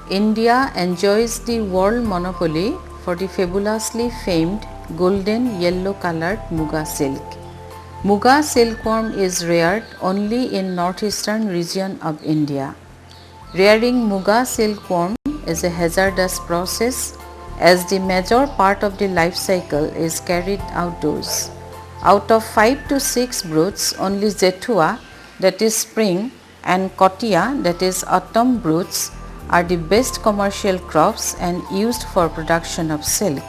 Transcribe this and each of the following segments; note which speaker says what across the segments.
Speaker 1: India enjoys the world monopoly for the fabulously famed golden yellow colored Muga silk. Muga silkworm is reared only in northeastern region of India. Rearing Muga silkworm is a hazardous process as the major part of the life cycle is carried outdoors. Out of 5 to 6 broods, only Zethua, that is spring, and Kotia, that is autumn broods, are the best commercial crops and used for production of silk.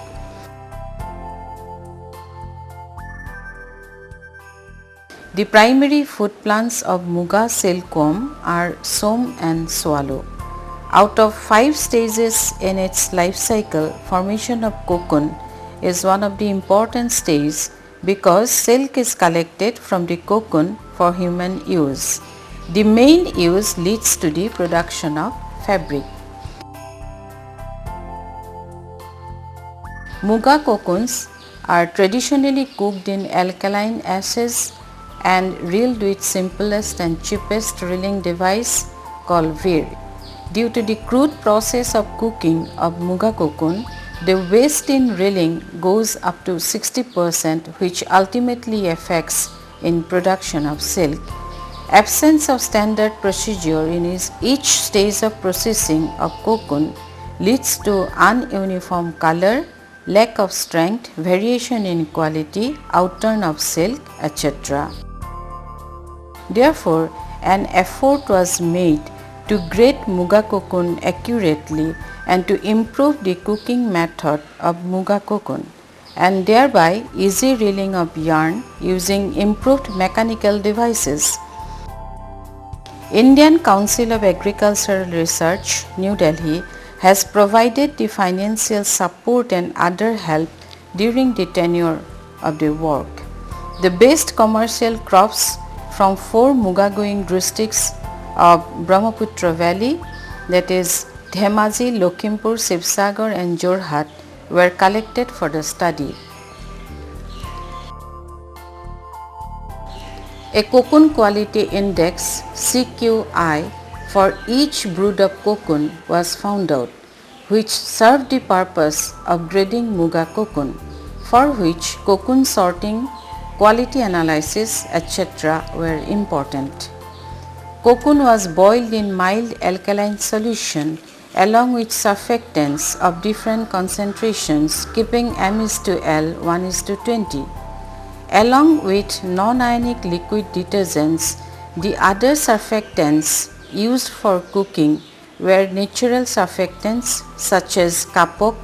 Speaker 1: The primary food plants of Muga silkworm are som and swallow. Out of 5 stages in its life cycle, formation of cocoon is one of the important stages because silk is collected from the cocoon for human use. The main use leads to the production of fabric. Muga cocoons are traditionally cooked in alkaline ashes and reeled with simplest and cheapest reeling device called vir. Due to the crude process of cooking of Muga cocoon, the waste in reeling goes up to 60%, which ultimately affects in production of silk. Absence of standard procedure in each stage of processing of cocoon leads to ununiform color, lack of strength, variation in quality, outturn of silk, etc. Therefore, an effort was made to grade Muga cocoon accurately and to improve the cooking method of Muga cocoon and thereby easy reeling of yarn using improved mechanical devices. Indian Council of Agricultural Research, New Delhi, has provided the financial support and other help during the tenure of the work. The best commercial crops from 4 Muga growing districts of Brahmaputra Valley, that is Dhemaji, Lakhimpur, Sibsagar and Jorhat, were collected for the study. A cocoon quality index CQI for each brood of cocoon was found out, which served the purpose of grading Muga cocoon, for which cocoon sorting, quality analysis, etc. were important. Cocoon was boiled in mild alkaline solution along with surfactants of different concentrations, keeping M/L 1:20. Along with non-ionic liquid detergents, the other surfactants used for cooking were natural surfactants such as kapok,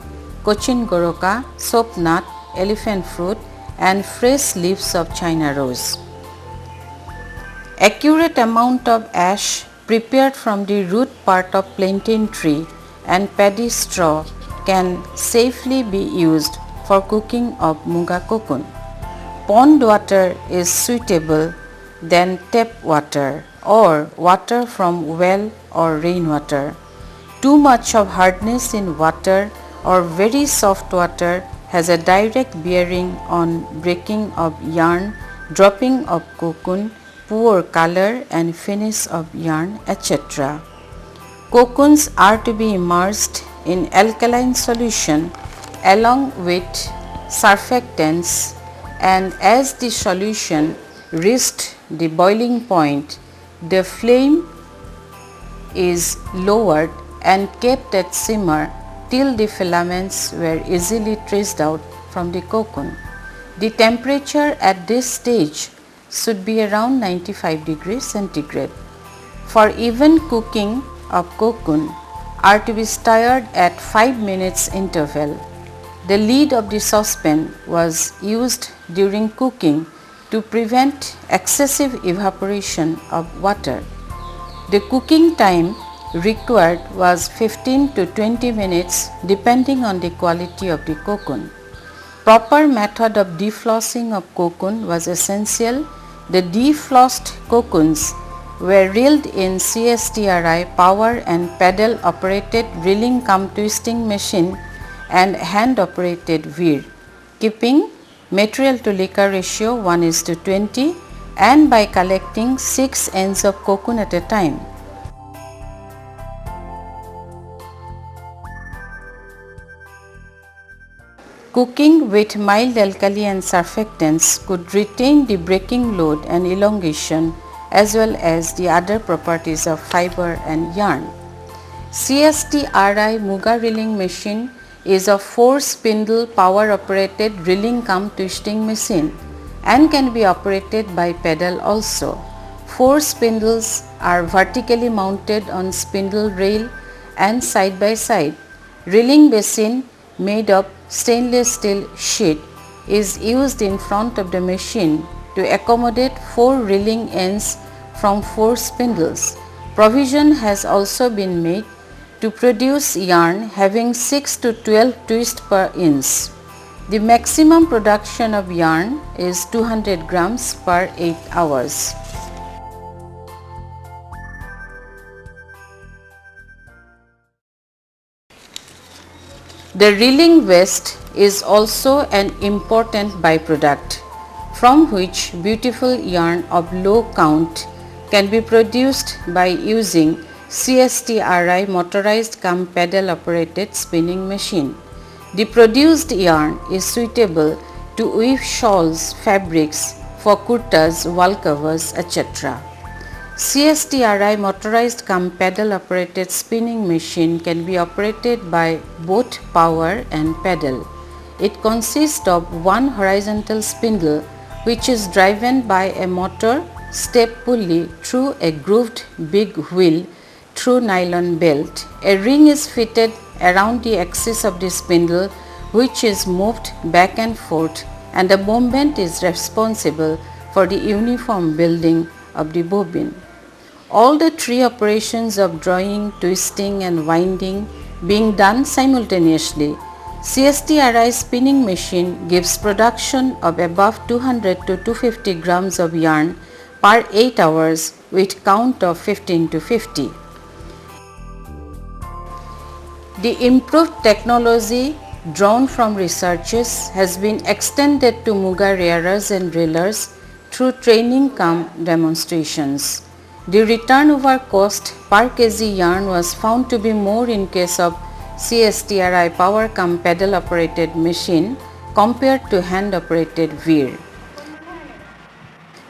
Speaker 1: cochin goroka, soap nut, elephant fruit and fresh leaves of China rose. Accurate amount of ash prepared from the root part of plantain tree and paddy straw can safely be used for cooking of Muga cocoon. Pond water is suitable than tap water or water from well or rainwater. Too much of hardness in water or very soft water has a direct bearing on breaking of yarn, dropping of cocoon, poor color and finish of yarn, etc. Cocoons are to be immersed in alkaline solution along with surfactants, and as the solution reached the boiling point, the flame is lowered and kept at simmer till the filaments were easily traced out from the cocoon. The temperature at this stage should be around 95 degrees centigrade. For even cooking of cocoon are to be stirred at 5 minutes interval. The lid of the saucepan was used during cooking to prevent excessive evaporation of water. The cooking time required was 15 to 20 minutes depending on the quality of the cocoon. Proper method of deflossing of cocoon was essential. The deflossed cocoons were reeled in CSTRI power and paddle operated reeling cum twisting machine and hand operated vir, keeping material to liquor ratio 1:20 and by collecting 6 ends of cocoon at a time. Cooking with mild alkali and surfactants could retain the breaking load and elongation as well as the other properties of fiber and yarn. CST-RI Muga reeling machine is a 4-spindle power-operated reeling cum twisting machine and can be operated by pedal also. 4 spindles are vertically mounted on spindle rail and side by side. Reeling basin made of stainless steel sheet is used in front of the machine to accommodate 4 reeling ends from 4 spindles. Provision has also been made to produce yarn having 6 to 12 twists per inch. The maximum production of yarn is 200 grams per 8 hours. The reeling waste is also an important byproduct from which beautiful yarn of low count can be produced by using CST-RI motorized cum pedal operated spinning machine. The produced yarn is suitable to weave shawls, fabrics for kurtas, wall covers, etc. CST-RI motorized cum pedal operated spinning machine can be operated by both power and pedal. It consists of one horizontal spindle which is driven by a motor step pulley through a grooved big wheel through nylon belt. A ring is fitted around the axis of the spindle which is moved back and forth, and the movement is responsible for the uniform building of the bobbin. All the 3 operations of drawing, twisting and winding being done simultaneously, CST-RI spinning machine gives production of above 200 to 250 grams of yarn per 8 hours with count of 15 to 50. The improved technology drawn from researches has been extended to Muga rearers and reelers through training cum demonstrations. The return over cost per kg yarn was found to be more in case of CST-RI power cum pedal operated machine compared to hand operated veer.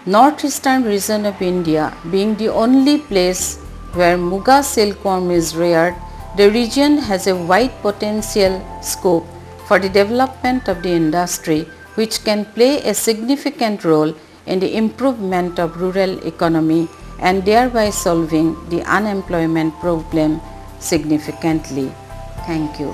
Speaker 1: Northeastern region of India being the only place where Muga silkworm is reared, the region has a wide potential scope for the development of the industry, which can play a significant role in the improvement of rural economy and thereby solving the unemployment problem significantly. Thank you.